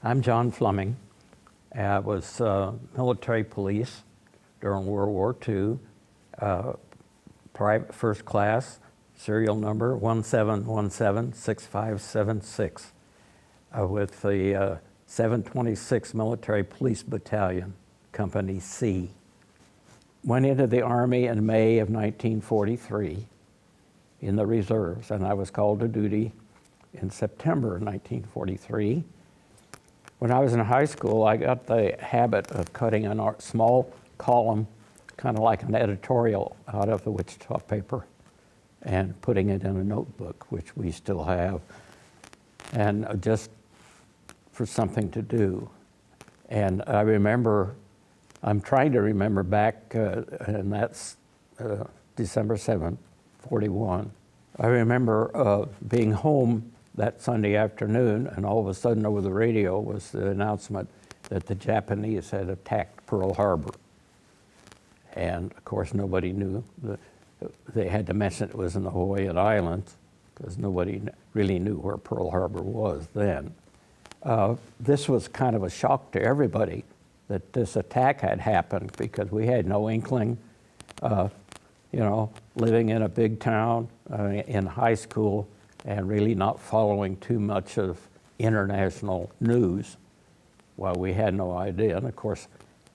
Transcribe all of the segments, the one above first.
I'm John Fleming. I was military police during World War II, private first class, serial number 1717-6576 with the 726 Military Police Battalion, Company C. Went into the Army in May of 1943 in the reserves, and I was called to duty in September of 1943. When I was in high school, I got the habit of cutting a small column, kind of like an editorial, out of the Wichita paper and putting it in a notebook, which we still have, and just for something to do. And I remember, I'm trying to remember back, and that's December 7th, 41. I remember being home that Sunday afternoon, and all of a sudden over the radio was the announcement that the Japanese had attacked Pearl Harbor. And of course nobody knew. They had to mention it was in the Hawaiian Islands because nobody really knew where Pearl Harbor was then. This was kind of a shock to everybody that this attack had happened because we had no inkling. You know, living in a big town, in high school, and really not following too much of international news. Well, we had no idea. And of course,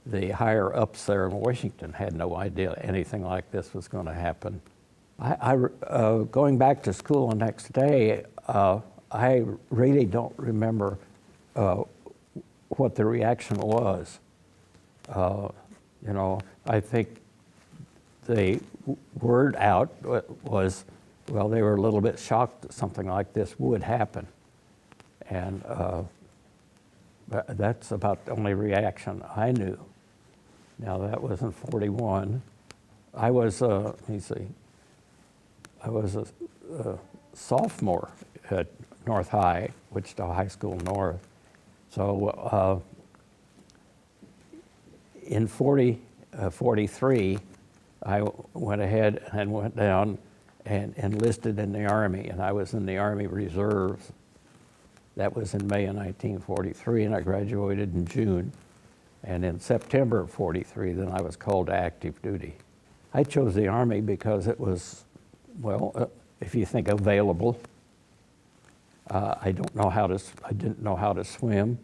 the higher ups there in Washington had no idea anything like this was going to happen. Going back to school the next day, I really don't remember what the reaction was. You know, I think the word out was, well, they were a little bit shocked that something like this would happen. And that's about the only reaction I knew. Now that was in 41. I was, let me see, I was a sophomore at North High, Wichita High School North. So in 43, I went ahead and went down and enlisted in the Army, and I was in the Army Reserves. That was in May of 1943, and I graduated in June. And in September of 43, then I was called to active duty. I chose the Army because it was, well, if you think available. I didn't know how to swim,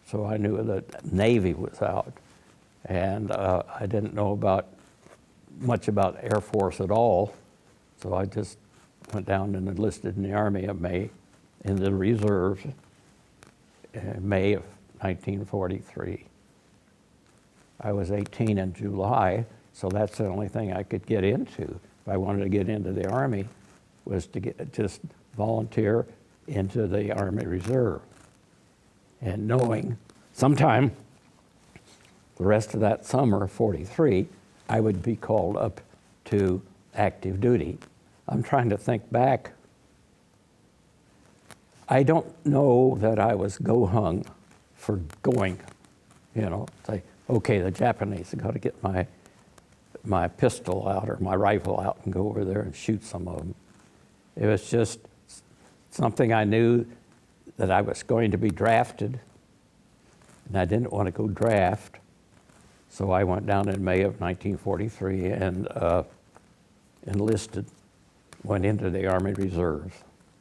so I knew that Navy was out. And I didn't know much about Air Force at all, so I just went down and enlisted in the Army in May, in the reserves, in May of 1943. I was 18 in July, so that's the only thing I could get into. If I wanted to get into the Army, was to just volunteer into the Army Reserve. And knowing sometime the rest of that summer of 43, I would be called up to active duty. I'm trying to think back. I don't know that I was go-hung for going, you know, say, okay, the Japanese have got to get my pistol out or my rifle out and go over there and shoot some of them. It was just something I knew that I was going to be drafted, and I didn't want to go draft. So I went down in May of 1943 and enlisted, went into the Army Reserves.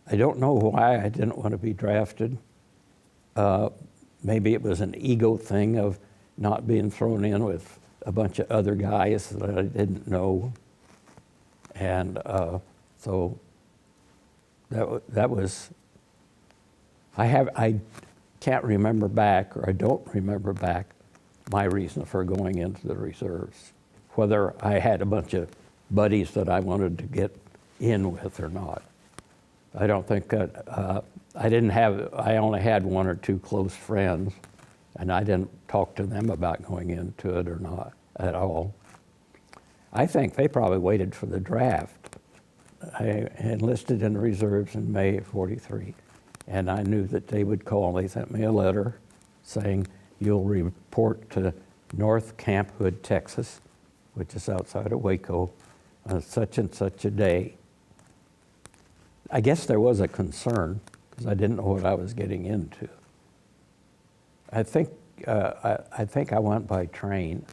I don't know why I didn't want to be drafted. Maybe it was an ego thing of not being thrown in with a bunch of other guys that I didn't know. And so that was, I can't remember back, or I don't remember back, my reason for going into the reserves, whether I had a bunch of buddies that I wanted to get in with or not. I don't think that, I only had one or two close friends, and I didn't talk to them about going into it or not at all. I think they probably waited for the draft. I enlisted in the reserves in May of 43, and I knew that they would call. They sent me a letter saying, you'll report to North Camp Hood, Texas, which is outside of Waco, on such and such a day. I guess there was a concern because I didn't know what I was getting into. I think I went by train,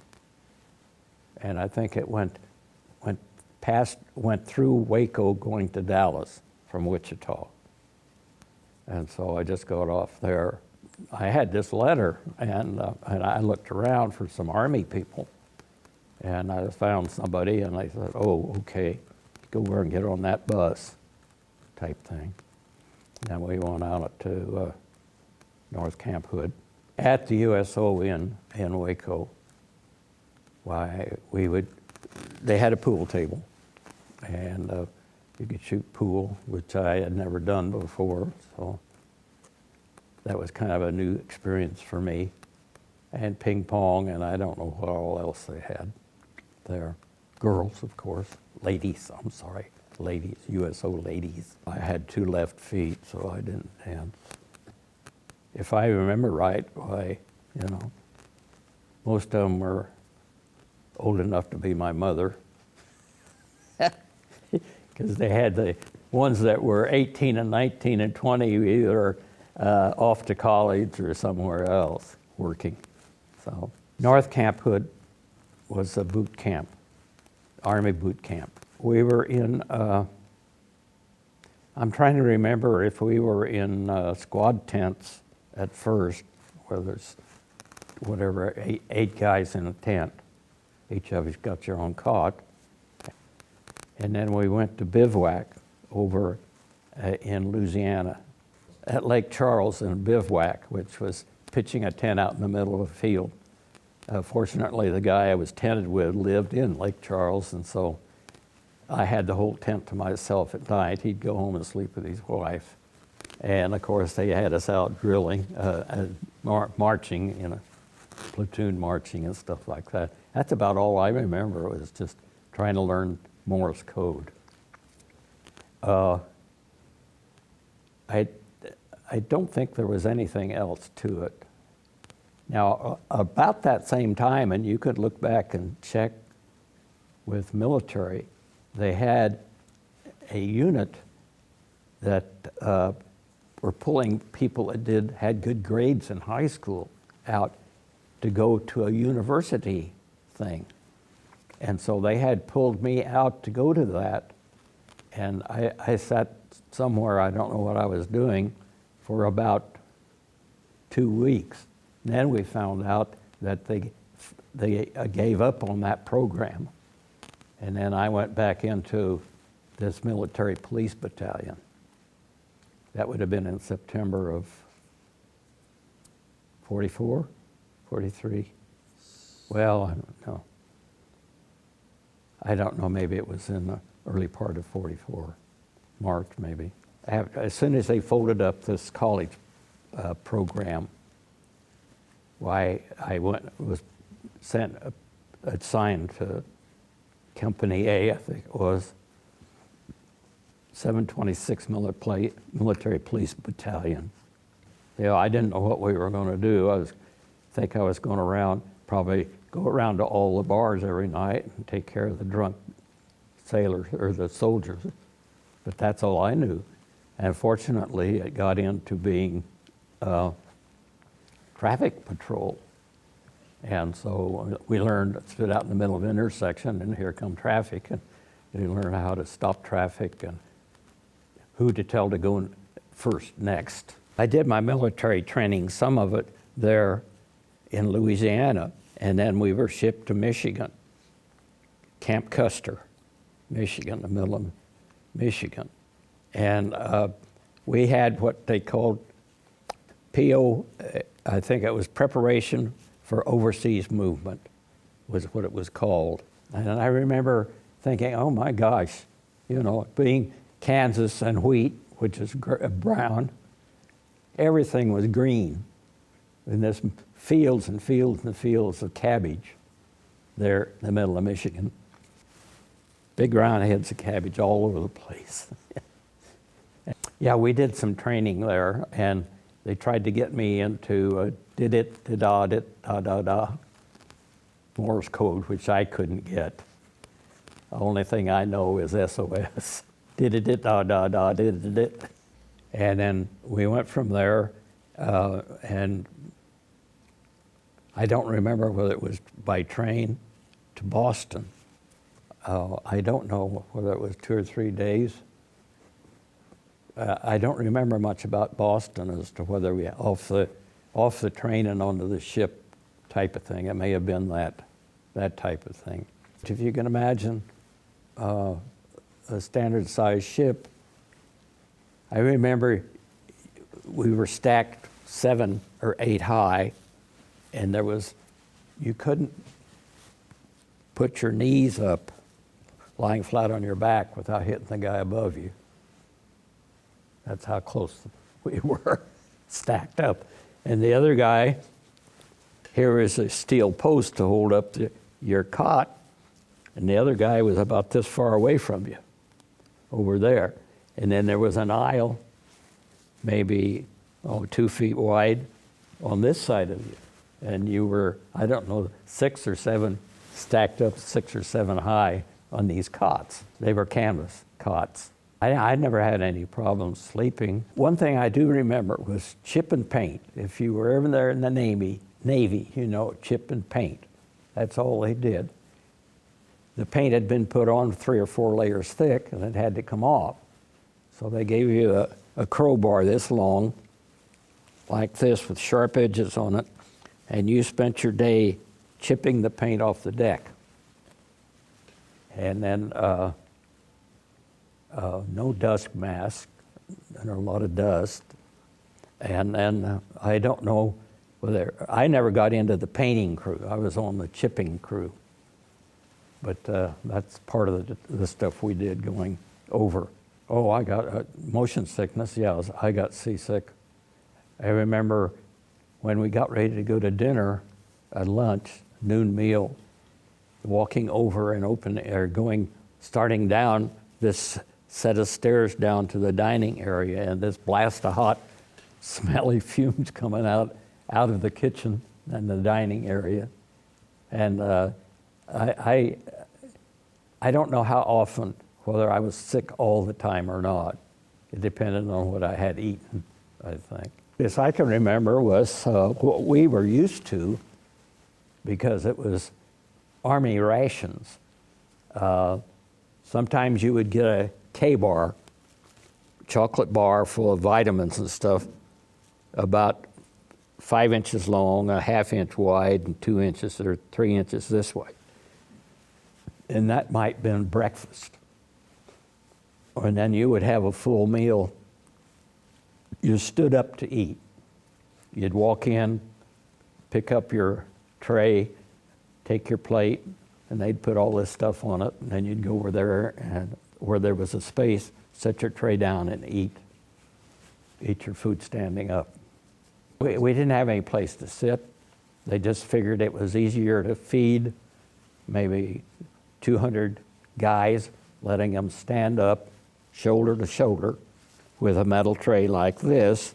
and I think it went through Waco going to Dallas from Wichita. And so I just got off there. I had this letter, and I looked around for some Army people, and I found somebody, and I thought, oh, okay, go over and get on that bus, type thing. And we went out to North Camp Hood. At the USO in Waco, they had a pool table, and you could shoot pool, which I had never done before, so that was kind of a new experience for me. And ping pong, and I don't know what all else they had there. Girls, of course. Ladies, I'm sorry. Ladies, USO ladies. I had 2 left feet, so I didn't dance. If I remember right, most of them were old enough to be my mother. Because they had the ones that were 18 and 19 and 20 either off to college or somewhere else working. So North Camp Hood was a boot camp, Army boot camp. We were in, I'm trying to remember if we were in squad tents at first, where there's whatever, eight guys in a tent. Each of us got your own cot. And then we went to bivouac over in Louisiana at Lake Charles in bivouac, which was pitching a tent out in the middle of a field. Fortunately, the guy I was tented with lived in Lake Charles, and so I had the whole tent to myself at night. He'd go home and sleep with his wife. And of course, they had us out drilling, marching, platoon marching and stuff like that. That's about all I remember, was just trying to learn Morse code. I don't think there was anything else to it. Now, about that same time, and you could look back and check with military, they had a unit that were pulling people that had good grades in high school out to go to a university thing. And so they had pulled me out to go to that. And I sat somewhere, I don't know what I was doing, for about 2 weeks. And then we found out that they gave up on that program. And then I went back into this military police battalion. That would have been in September of 44, 43. Well, I don't know. I don't know, maybe it was in the early part of 44, March maybe. As soon as they folded up this college program, I was assigned to Company A, I think it was, 726 Military Police Battalion. I didn't know what we were going to do. I was going probably go around to all the bars every night and take care of the drunk sailors or the soldiers. But that's all I knew. And fortunately, it got into being traffic patrol. And so we stood out in the middle of an intersection, and here come traffic. And you learn how to stop traffic and who to tell to go first next. I did my military training, some of it there in Louisiana, and then we were shipped to Michigan, Camp Custer, Michigan, the middle of Michigan. And we had what they called PO, I think it was Preparation for Overseas Movement, was what it was called. And I remember thinking, oh my gosh, being Kansas and wheat, which is brown, everything was green. And there's fields and fields and fields of cabbage there in the middle of Michigan. Big round heads of cabbage all over the place. Yeah, we did some training there, and they tried to get me into did-it-da-da-da Morse code, which I couldn't get. The only thing I know is SOS. Did-it-da-da-da, did-it. And then we went from there, and I don't remember whether it was by train to Boston. I don't know whether it was 2 or 3 days. I don't remember much about Boston as to whether we off the train and onto the ship type of thing. It may have been that type of thing. If you can imagine a standard size ship, I remember we were stacked 7 or 8 high, and you couldn't put your knees up lying flat on your back without hitting the guy above you. That's how close we were stacked up. And the other guy, here is a steel post to hold up your cot, and the other guy was about this far away from you, over there. And then there was an aisle, maybe 2 feet wide, on this side of you. And you were, I don't know, 6 or 7, stacked up 6 or 7 high on these cots. They were canvas cots. I never had any problems sleeping. One thing I do remember was chip and paint. If you were ever there in the Navy, you know, chip and paint. That's all they did. The paint had been put on 3 or 4 layers thick, and it had to come off. So they gave you a crowbar this long, like this, with sharp edges on it, and you spent your day chipping the paint off the deck. And then no dust mask, and a lot of dust. And then I don't know whether, I never got into the painting crew. I was on the chipping crew. But that's part of the stuff we did going over. Oh, I got motion sickness. Yeah, I got seasick. I remember when we got ready to go to dinner at lunch, noon meal, walking over an open air, starting down this set of stairs down to the dining area, and this blast of hot, smelly fumes coming out of the kitchen and the dining area. And I don't know how often, whether I was sick all the time or not. It depended on what I had eaten, I think. This I can remember was what we were used to, because it was Army rations. Sometimes you would get a K-bar, chocolate bar full of vitamins and stuff, about 5 inches long, a ½ inch wide, and 2 inches or 3 inches this way. And that might have been breakfast. And then you would have a full meal. You stood up to eat. You'd walk in, pick up your tray, take your plate, and they'd put all this stuff on it, and then you'd go over there, and where there was a space, set your tray down and eat your food standing up. We didn't have any place to sit. They just figured it was easier to feed maybe 200 guys, letting them stand up shoulder to shoulder with a metal tray like this.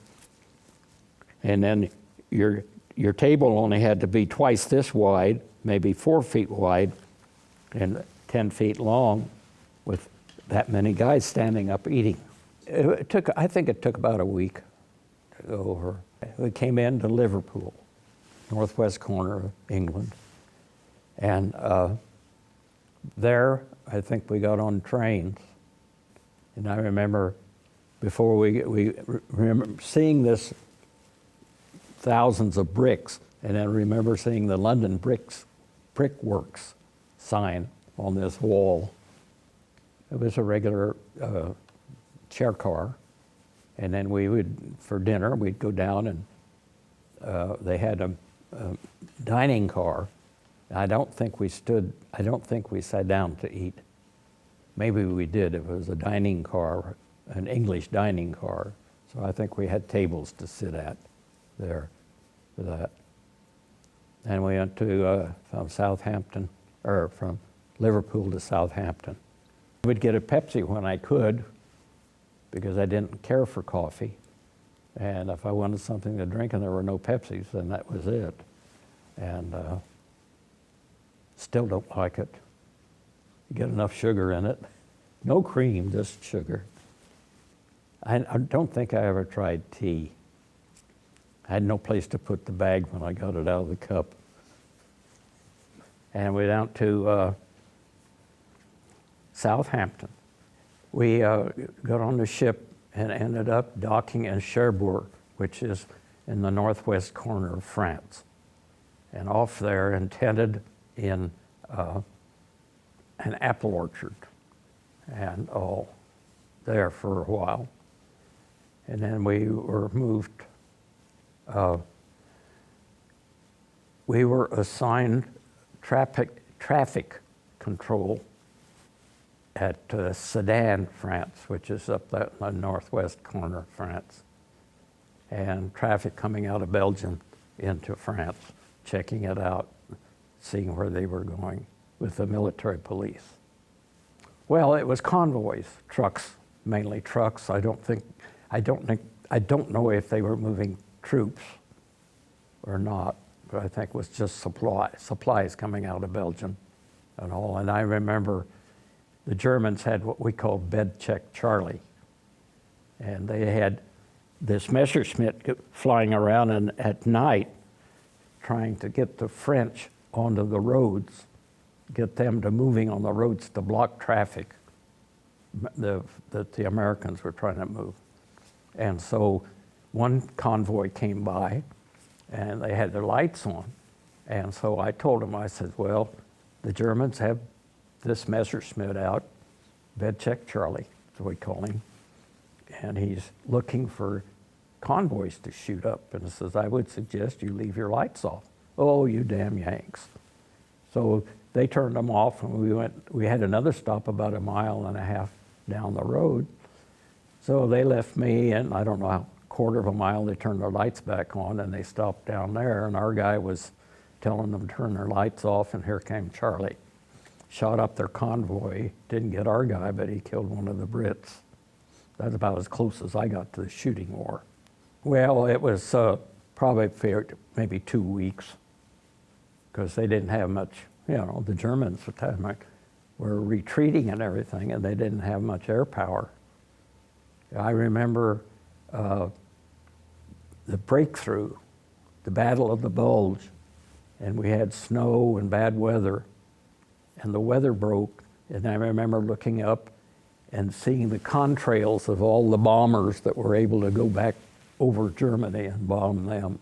And then your table only had to be twice this wide, maybe 4 feet wide, and 10 feet long, with that many guys standing up eating. I think it took about a week to go over. We came into Liverpool, northwest corner of England, and there I think we got on trains. And I remember before we remember seeing this thousands of bricks, and then remember seeing the London Brickworks sign on this wall. It was a regular chair car, and then we would, for dinner, we'd go down and they had a dining car. I don't think we sat down to eat. Maybe we did. It was a dining car, an English dining car. So I think we had tables to sit at there for that. And we went to from Southampton, or from Liverpool to Southampton. I would get a Pepsi when I could, because I didn't care for coffee. And if I wanted something to drink and there were no Pepsis, then that was it. And still don't like it. You get enough sugar in it. No cream, just sugar. I don't think I ever tried tea. I had no place to put the bag when I got it out of the cup. and we went down to Southampton. We got on the ship and ended up docking in Cherbourg, which is in the northwest corner of France. And off there, intended in an apple orchard, and all there for a while. And then we were moved, we were assigned traffic control at Sedan, France, which is up there in the northwest corner of France. And traffic coming out of Belgium into France, checking it out, seeing where they were going with the military police. Well, it was convoys, trucks, mainly trucks. I don't know if they were moving troops or not, but I think it was just supplies coming out of Belgium and all. And I remember the Germans had what we called bed check Charlie. And they had this Messerschmitt flying around and at night trying to get the French onto the roads, get them to moving on the roads to block traffic that the Americans were trying to move. And so one convoy came by and they had their lights on. And so I told them, I said, well, the Germans have this Messerschmitt out, bed check Charlie, that's what we call him. And he's looking for convoys to shoot up. And he says, I would suggest you leave your lights off. Oh, you damn Yanks. So they turned them off and we had another stop about 1.5 miles down the road. So they left me, and I don't know, a quarter of a mile, they turned their lights back on and they stopped down there, and our guy was telling them to turn their lights off, and here came Charlie. Shot up their convoy, didn't get our guy, but he killed one of the Brits. That's about as close as I got to the shooting war. Well, it was probably maybe 2 weeks, because they didn't have much, the Germans at that time were retreating and everything, and they didn't have much air power. I remember the breakthrough, the Battle of the Bulge, and we had snow and bad weather, and the weather broke, and I remember looking up and seeing the contrails of all the bombers that were able to go back over Germany and bomb them.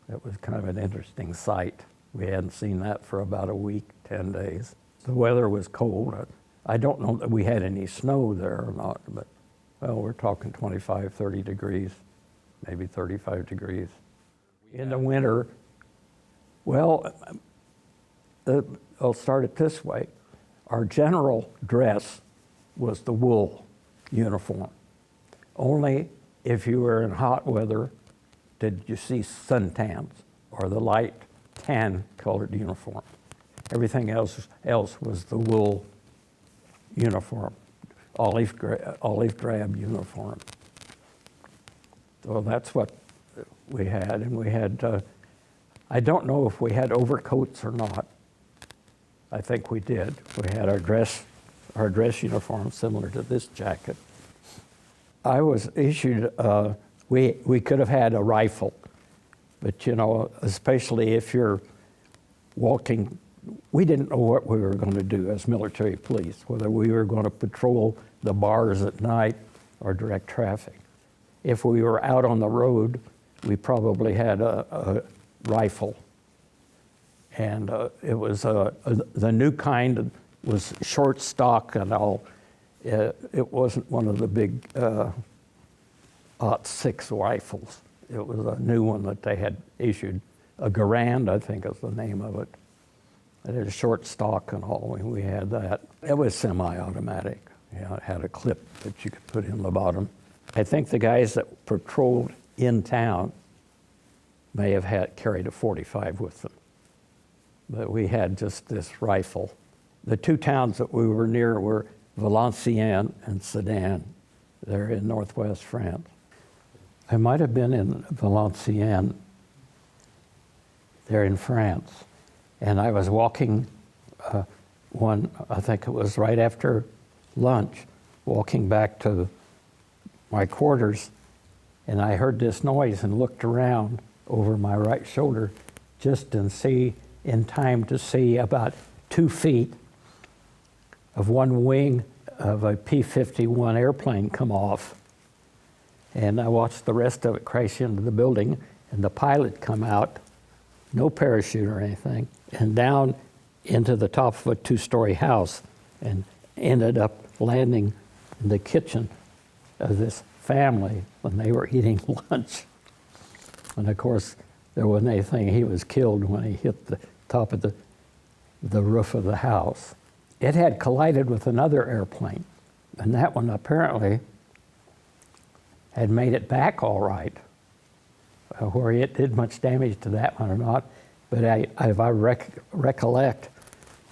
That was kind of an interesting sight. We hadn't seen that for about a week, 10 days. The weather was cold. I don't know that we had any snow there or not, but, well, we're talking 25, 30 degrees, maybe 35 degrees. In the winter, well, I'll start it this way. Our general dress was the wool uniform. Only if you were in hot weather did you see suntans or the light tan colored uniform. Everything else was the wool uniform, olive drab uniform. So that's what we had, and we had, I don't know if we had overcoats or not. I think we did. We had our dress uniform similar to this jacket. I was issued, we could have had a rifle, but especially if you're walking, we didn't know what we were going to do as military police, whether we were going to patrol the bars at night or direct traffic. If we were out on the road, we probably had a rifle. And it was the new kind, was short stock and all. It wasn't one of the big .6 rifles. It was a new one that they had issued. A Garand, I think is the name of it. It had a short stock and all, and we had that. It was semi-automatic. It had a clip that you could put in the bottom. I think the guys that patrolled in town may have carried a .45 with them. But we had just this rifle. The two towns that we were near were Valenciennes and Sedan. They're in northwest France. I might have been in Valenciennes. They're in France. And I was walking I think it was right after lunch, walking back to my quarters, and I heard this noise and looked around over my right shoulder just to see in time to see about 2 feet of one wing of a P-51 airplane come off. And I watched the rest of it crash into the building, and the pilot come out, no parachute or anything, and down into the top of a 2-story house, and ended up landing in the kitchen of this family when they were eating lunch. And of course, there wasn't anything. He was killed when he hit the top of the roof of the house. It had collided with another airplane, and that one apparently had made it back all right. Where it did much damage to that one or not, but if I recollect,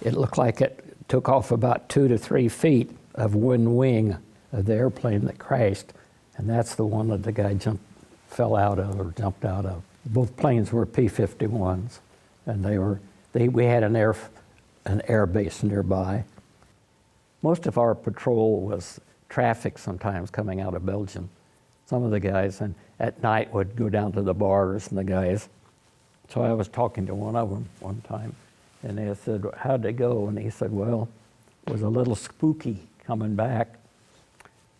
it looked like it took off about 2 to 3 feet of one wing of the airplane that crashed, and that's the one that the guy fell out of or jumped out of. Both planes were P-51s, and we had an air base nearby. Most of our patrol was traffic sometimes coming out of Belgium. Some of the guys, and at night would go down to the bars and the guys. So I was talking to one of them one time, and they said, "How'd they go?" And he said, "Well, it was a little spooky coming back.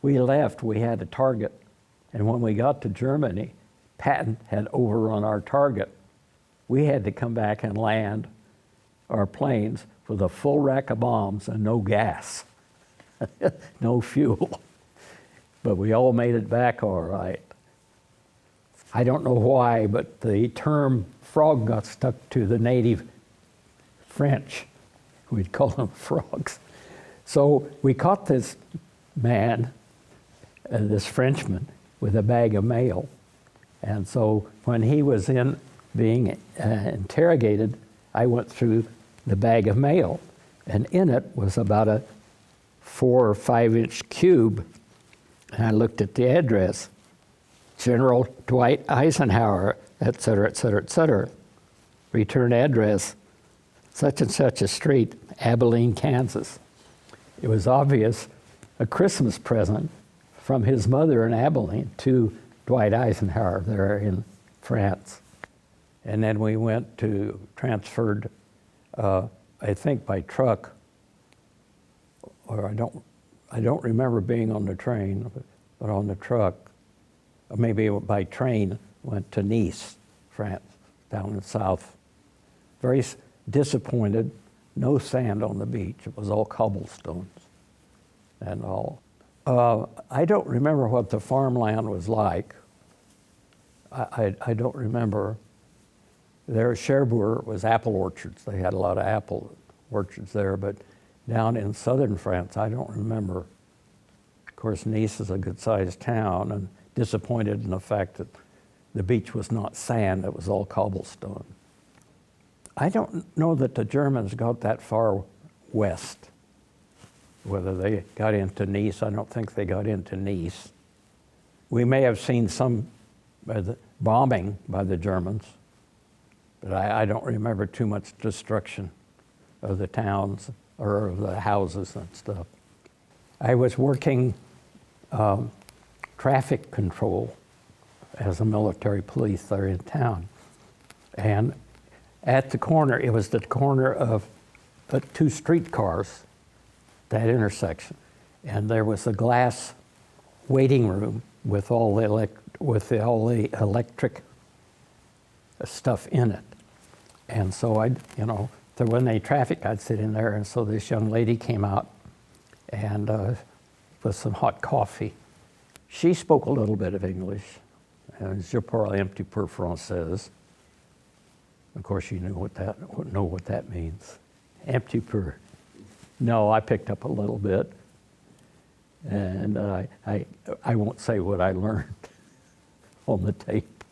We left, we had a target, and when we got to Germany, Patton had overrun our target. We had to come back and land our planes with a full rack of bombs and no gas, no fuel. But we all made it back all right." I don't know why, but the term frog got stuck to the native French. We'd call them frogs. So we caught this man, this Frenchman, with a bag of mail. And so when he was being interrogated, I went through the bag of mail, and in it was about a 4 or 5 inch cube. And I looked at the address, General Dwight Eisenhower, et cetera, et cetera, et cetera. Return address, such and such a street, Abilene, Kansas. It was obvious a Christmas present from his mother in Abilene to Dwight Eisenhower there in France. And then we went transferred, I think by truck, or I don't remember being on the train, but on the truck, or maybe by train, went to Nice, France, down in the south. Very disappointed, no sand on the beach. It was all cobblestones and all. I don't remember what the farmland was like. I don't remember. There, Cherbourg was apple orchards. They had a lot of apple orchards there, but down in southern France, I don't remember. Of course, Nice is a good-sized town, and disappointed in the fact that the beach was not sand, it was all cobblestone. I don't know that the Germans got that far west. Whether they got into Nice, I don't think they got into Nice. We may have seen some bombing by the Germans, but I don't remember too much destruction of the towns or of the houses and stuff. I was working traffic control as a military police there in town. And at the corner, it was the corner of 2 streetcars, that intersection. And there was a glass waiting room with all the electric stuff in it. And so when they traffic, I'd sit in there, and so this young lady came out and with some hot coffee. She spoke a little bit of English, and je parle un petit peu français. Of course, you know what that means. Un petit peu. No, I picked up a little bit, and I won't say what I learned on the tape,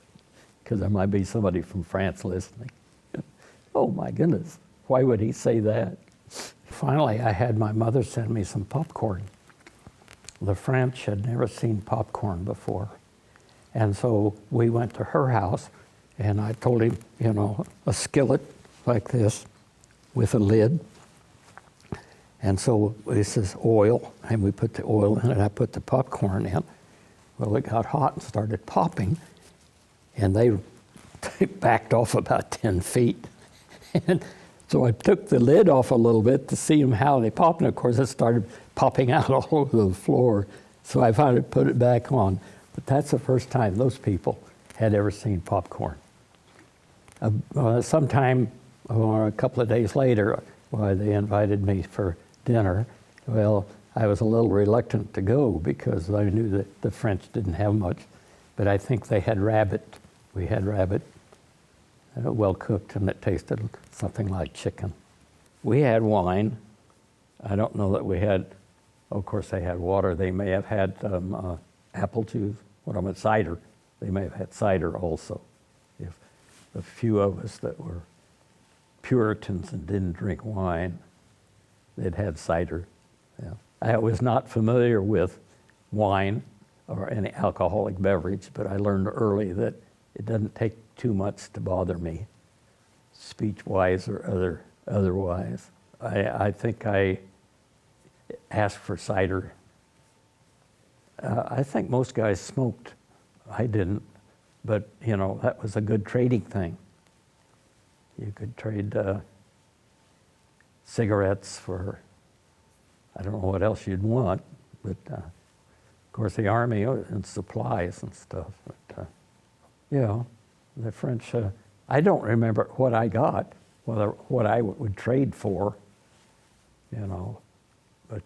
because there might be somebody from France listening. Oh my goodness, why would he say that? Finally, I had my mother send me some popcorn. The French had never seen popcorn before. And so we went to her house, and I told him, a skillet like this with a lid. And so this is oil, and we put the oil in it. I put the popcorn in. Well, it got hot and started popping, and they backed off about 10 feet. And so I took the lid off a little bit to see them how they popped, and of course it started popping out all over the floor. So I finally put it back on. But that's the first time those people had ever seen popcorn. Sometime, a couple of days later, they invited me for dinner. Well, I was a little reluctant to go because I knew that the French didn't have much, but I think they had rabbit. We had rabbit, well cooked, and it tasted something like chicken. We had wine. I don't know that we had, of course they had water. They may have had apple juice, cider. They may have had cider also. If a few of us that were Puritans and didn't drink wine, they'd had cider. Yeah. I was not familiar with wine or any alcoholic beverage, but I learned early that it doesn't take too much to bother me, speech-wise or otherwise. I think I asked for cider. I think most guys smoked. I didn't, but that was a good trading thing. You could trade cigarettes for, I don't know what else you'd want, but of course the Army and supplies and stuff. But, the French, I don't remember what I got, what I would trade for, but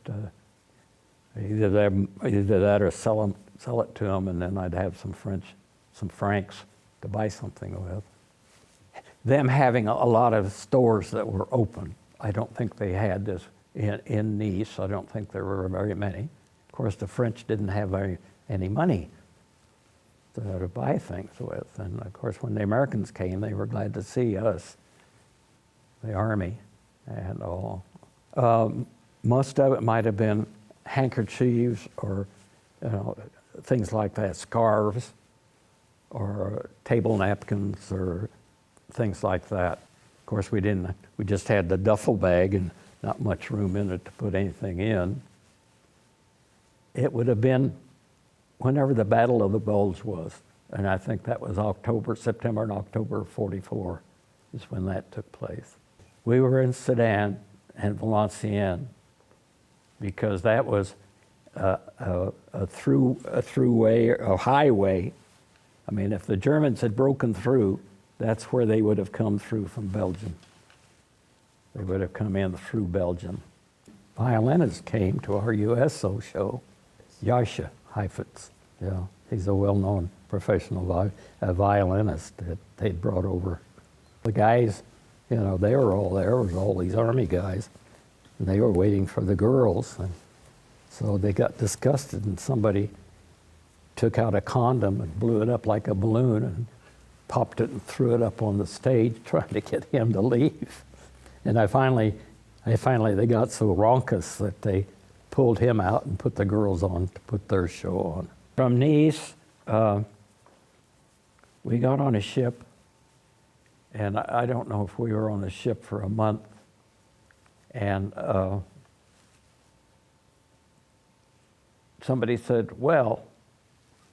either that or sell it to them, and then I'd have some francs to buy something with. Them having a lot of stores that were open, I don't think they had this in Nice. I don't think there were very many. Of course, the French didn't have any money to buy things with. And of course, when the Americans came, they were glad to see us, the Army and all. Most of it might have been handkerchiefs or things like that, scarves or table napkins or things like that. Of course, we just had the duffel bag and not much room in it to put anything in. It would have been whenever the Battle of the Bulge was, and I think that was September and October of '44 is when that took place. We were in Sedan and Valenciennes because that was a throughway, a highway. I mean, if the Germans had broken through, that's where they would have come through from Belgium. They would have come in through Belgium. Violinists came to our USO show. Yasha Heifetz, he's a well-known professional violinist that they'd brought over. The guys, they were all there. There was all these Army guys, and they were waiting for the girls. And so they got disgusted, and somebody took out a condom and blew it up like a balloon and popped it and threw it up on the stage, trying to get him to leave. And they got so raucous that they pulled him out and put the girls on to put their show on. From Nice, we got on a ship, and I don't know if we were on a ship for a month, and somebody said, well,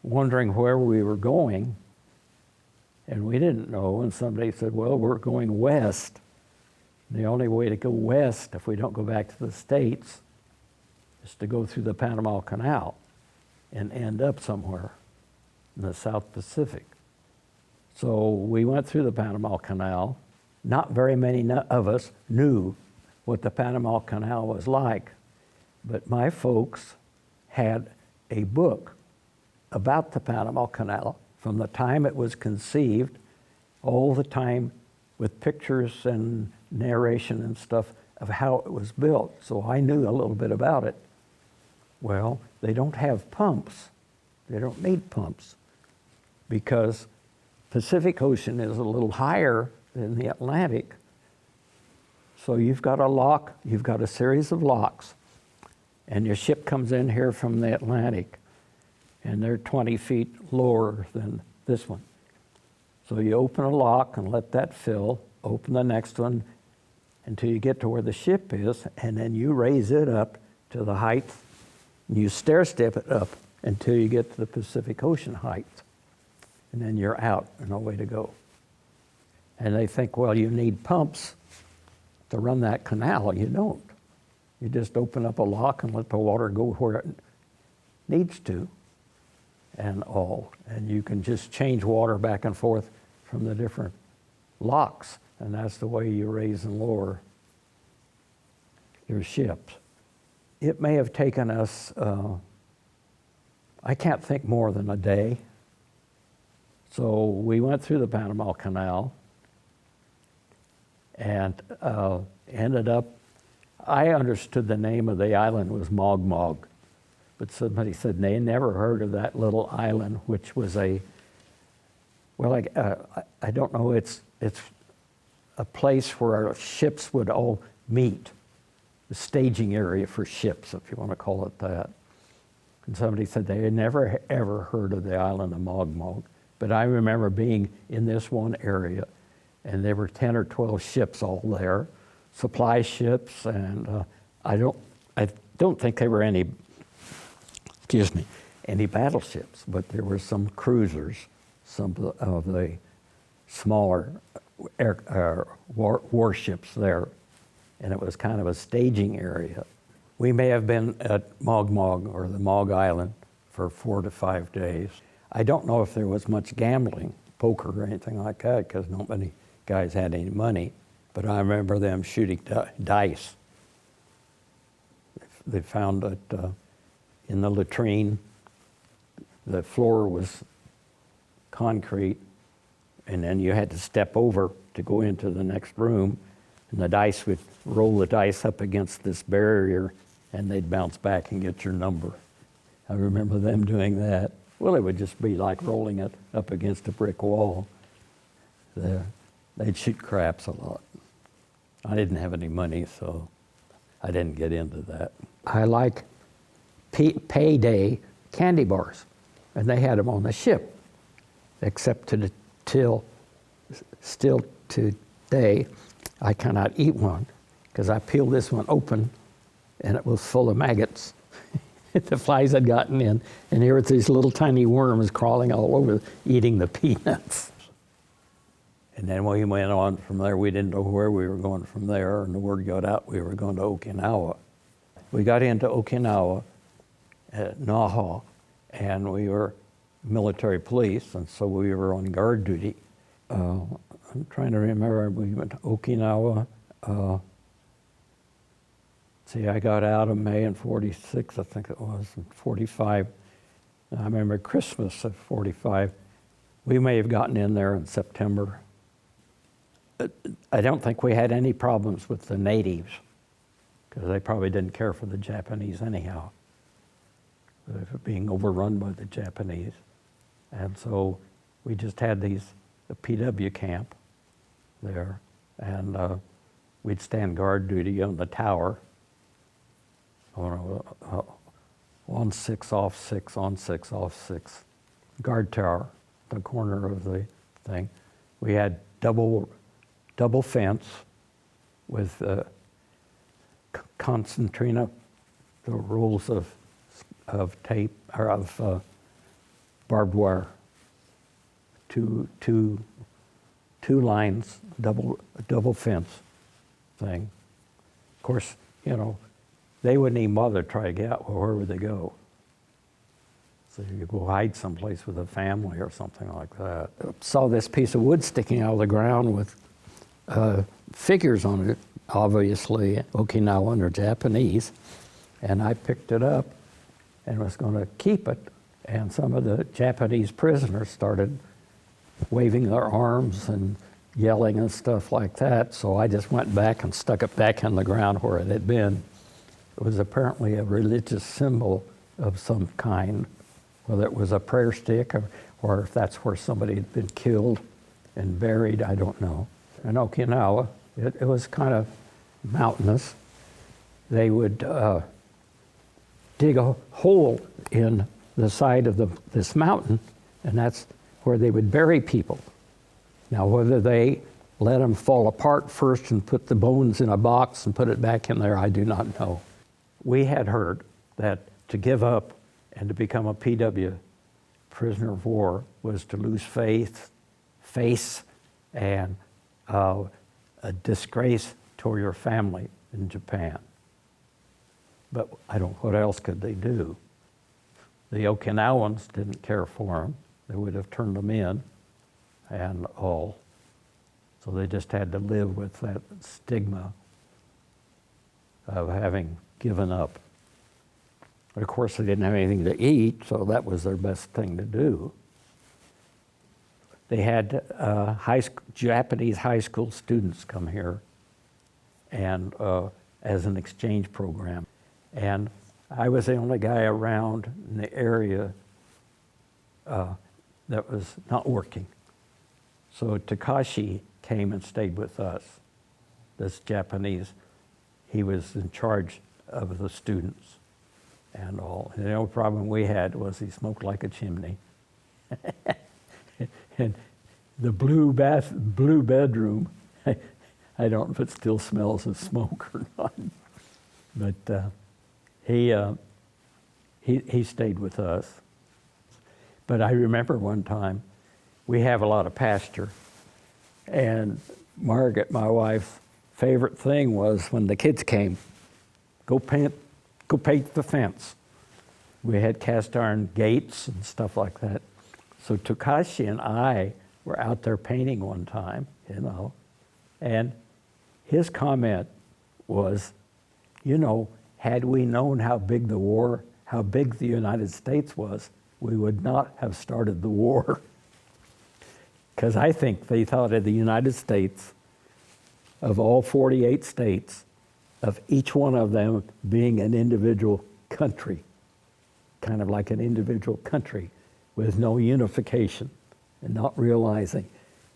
wondering where we were going, and we didn't know, and somebody said, well, we're going west. The only way to go west, if we don't go back to the States, is to go through the Panama Canal and end up somewhere in the South Pacific. So we went through the Panama Canal. Not very many of us knew what the Panama Canal was like, but my folks had a book about the Panama Canal from the time it was conceived, all the time with pictures and narration and stuff of how it was built. So I knew a little bit about it. Well, they don't have pumps. They don't need pumps because Pacific Ocean is a little higher than the Atlantic. So you've got a lock, you've got a series of locks, and your ship comes in here from the Atlantic, and they're 20 feet lower than this one. So you open a lock and let that fill, open the next one until you get to where the ship is, and then you raise it up to the height, and you stair-step it up until you get to the Pacific Ocean height. And then you're out and away to go. And they think, well, you need pumps to run that canal. You don't. You just open up a lock and let the water go where it needs to and all. And you can just change water back and forth from the different locks. And that's the way you raise and lower your ships. It may have taken us, I can't think more than a day. So we went through the Panama Canal and ended up, I understood the name of the island was Mogmog, but somebody said they never heard of that little island, which was a, well, I don't know, it's a place where ships would all meet, the staging area for ships, if you want to call it that. And somebody said they had never ever heard of the island of Mogmog, but I remember being in this one area, and there were 10 or 12 ships all there, supply ships, and I don't think there were any, any battleships, but there were some cruisers, some of the smaller warships there, and it was kind of a staging area. We may have been at Mogmog or the Mog Island for 4 to 5 days. I don't know if there was much gambling, poker or anything like that, because not many guys had any money, but I remember them shooting dice. They found that in the latrine, the floor was concrete, and then you had to step over to go into the next room, and the dice would roll the dice up against this barrier, and they'd bounce back and get your number. I remember them doing that. Well, it would just be like rolling it up against a brick wall. They'd shoot craps a lot. I didn't have any money, so I didn't get into that. I like payday candy bars, and they had them on the ship, except still today, I cannot eat one because I peeled this one open and it was full of maggots. The flies had gotten in, and here were these little tiny worms crawling all over, eating the peanuts. And then when we went on from there, we didn't know where we were going from there, and the word got out we were going to Okinawa. We got into Okinawa at Naha, and we were military police, and so we were on guard duty. I'm trying to remember, we went to Okinawa. I got out of May in 46, I think it was, in 45. I remember Christmas of 45. We may have gotten in there in September. I don't think we had any problems with the natives, because they probably didn't care for the Japanese anyhow, being overrun by the Japanese. And so we just had the PW camp there, and we'd stand guard duty on the tower, on 6, off 6, on 6, off 6, guard tower, the corner of the thing. We had double fence with concertina, the rolls of tape, or of barbed wire, two lines, double fence thing. Of course, they wouldn't even bother to try to get out. Well, where would they go? So you go hide someplace with a family or something like that. Saw this piece of wood sticking out of the ground with figures on it, obviously Okinawan or Japanese, and I picked it up and was going to keep it, and some of the Japanese prisoners started waving their arms and yelling and stuff like that, so I just went back and stuck it back in the ground where it had been. It was apparently a religious symbol of some kind, whether it was a prayer stick or if that's where somebody had been killed and buried, I don't know. In Okinawa, it was kind of mountainous. They would dig a hole in the side of this mountain, and that's where they would bury people. Now, whether they let them fall apart first and put the bones in a box and put it back in there, I do not know. We had heard that to give up and to become a PW, prisoner of war, was to lose faith, face, and a disgrace to your family in Japan. But I don't, what else could they do? The Okinawans didn't care for them. They would have turned them in and all. So they just had to live with that stigma of having given up. But of course, they didn't have anything to eat, so that was their best thing to do. They had Japanese high school students come here and as an exchange program. And I was the only guy around in the area that was not working. So Takashi came and stayed with us, this Japanese. He was in charge of the students and all. And the only problem we had was he smoked like a chimney. And the blue bedroom, I don't know if it still smells of smoke or not, but he stayed with us. But I remember one time, we have a lot of pasture, and Margaret, my wife's favorite thing was when the kids came, go paint the fence. We had cast iron gates and stuff like that. So Takashi and I were out there painting one time, you know, and his comment was, you know, had we known how big the United States was, we would not have started the war. Because I think they thought of the United States, of all 48 states, of each one of them being an individual country, kind of like an individual country with no unification and not realizing,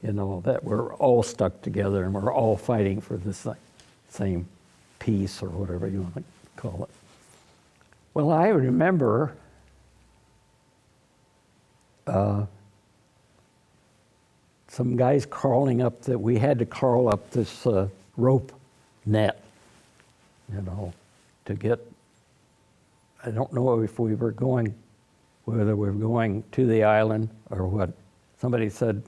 you know, that we're all stuck together and we're all fighting for the same peace or whatever you want to call it. Well, I remember some guys crawling up we had to crawl up this rope net, you know, to get, I don't know if we were going, whether we were going to the island or what. Somebody said,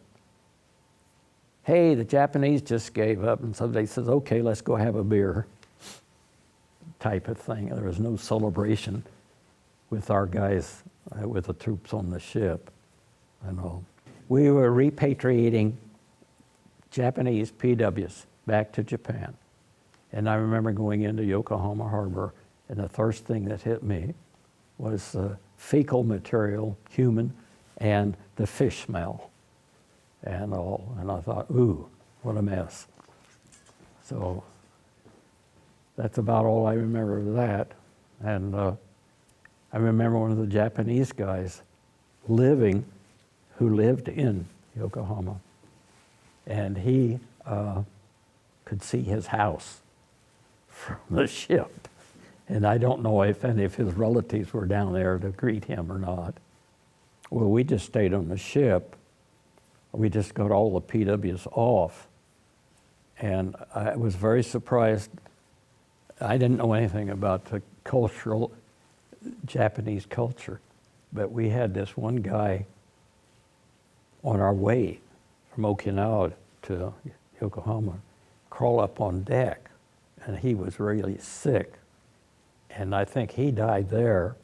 hey, the Japanese just gave up, and somebody says, okay, let's go have a beer, type of thing. There was no celebration with our guys, with the troops on the ship and all. We were repatriating Japanese POWs back to Japan. And I remember going into Yokohama Harbor, and the first thing that hit me was fecal material, human, and the fish smell and all. And I thought, ooh, what a mess. So that's about all I remember of that. And I remember one of the Japanese guys who lived in Yokohama, and he could see his house from the ship. And I don't know if any of his relatives were down there to greet him or not. Well, we just stayed on the ship. We just got all the POWs off. And I was very surprised. I didn't know anything about the Japanese culture, but we had this one guy on our way from Okinawa to Yokohama crawl up on deck, and he was really sick. And I think he died there,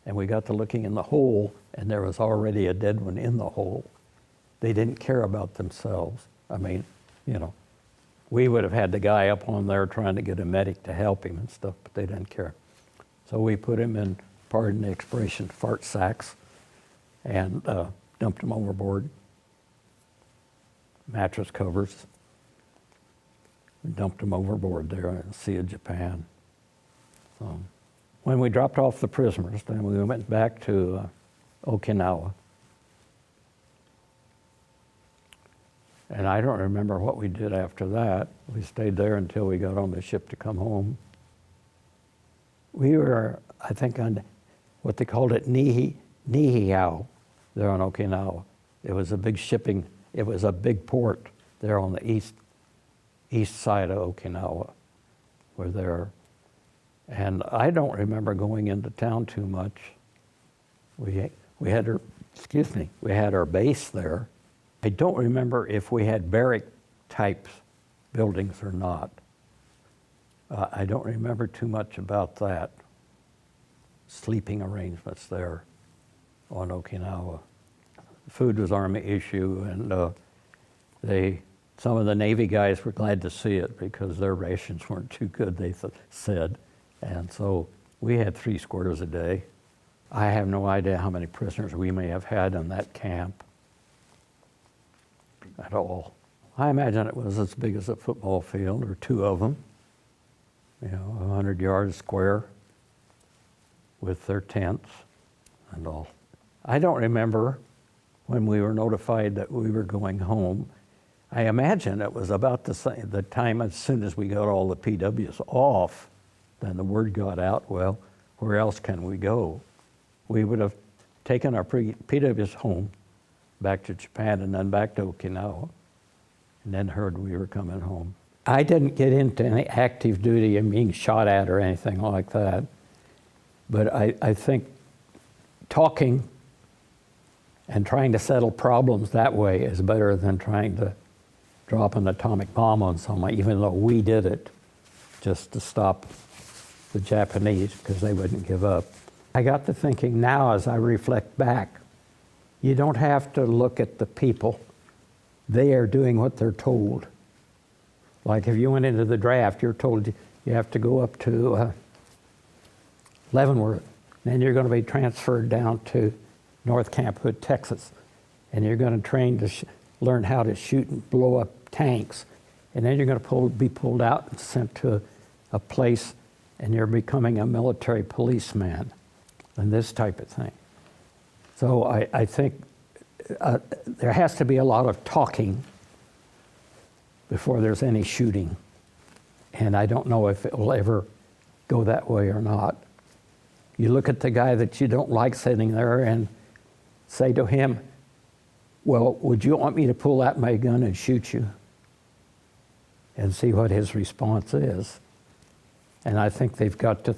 and we got to looking in the hole, and there was already a dead one in the hole. They didn't care about themselves. I mean, you know, we would have had the guy up on there trying to get a medic to help him and stuff, but they didn't care. So we put him in, pardon the expression, fart sacks, and dumped him overboard. Mattress covers. We dumped him overboard there in the Sea of Japan. So when we dropped off the prisoners, then we went back to Okinawa. And I don't remember what we did after that. We stayed there until we got on the ship to come home. We were, I think, on what they called it Nihihau there on Okinawa. It was a big shipping, it was a big port there on the east side of Okinawa. We're there. And I don't remember going into town too much. We had our base there. I don't remember if we had barrack types buildings or not. I don't remember too much about that. Sleeping arrangements there on Okinawa. Food was Army issue, and some of the Navy guys were glad to see it because their rations weren't too good, they said. And so we had 3 squares a day. I have no idea how many prisoners we may have had in that camp at all. I imagine it was as big as a football field, or 2 of them. 100 yards square with their tents and all. I don't remember when we were notified that we were going home. I imagine it was about the time as soon as we got all the PWs off, then the word got out, well, where else can we go? We would have taken our PWs home, back to Japan, and then back to Okinawa, and then heard we were coming home. I didn't get into any active duty and being shot at or anything like that, but I think talking and trying to settle problems that way is better than trying to drop an atomic bomb on someone, even though we did it just to stop the Japanese because they wouldn't give up. I got to thinking now as I reflect back, you don't have to look at the people. They are doing what they're told. Like if you went into the draft, you're told you have to go up to Leavenworth, then you're going to be transferred down to North Camp Hood, Texas, and you're going to train to learn how to shoot and blow up tanks, and then you're going to be pulled out and sent to a place, and you're becoming a military policeman, and this type of thing. So I think there has to be a lot of talking before there's any shooting, and I don't know if it will ever go that way or not. You look at the guy that you don't like sitting there and say to him, well, would you want me to pull out my gun and shoot you? And see what his response is. And I think they've got to,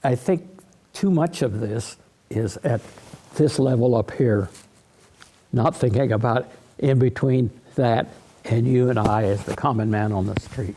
I think too much of this is at this level up here, not thinking about in between that and you and I as the common man on the street.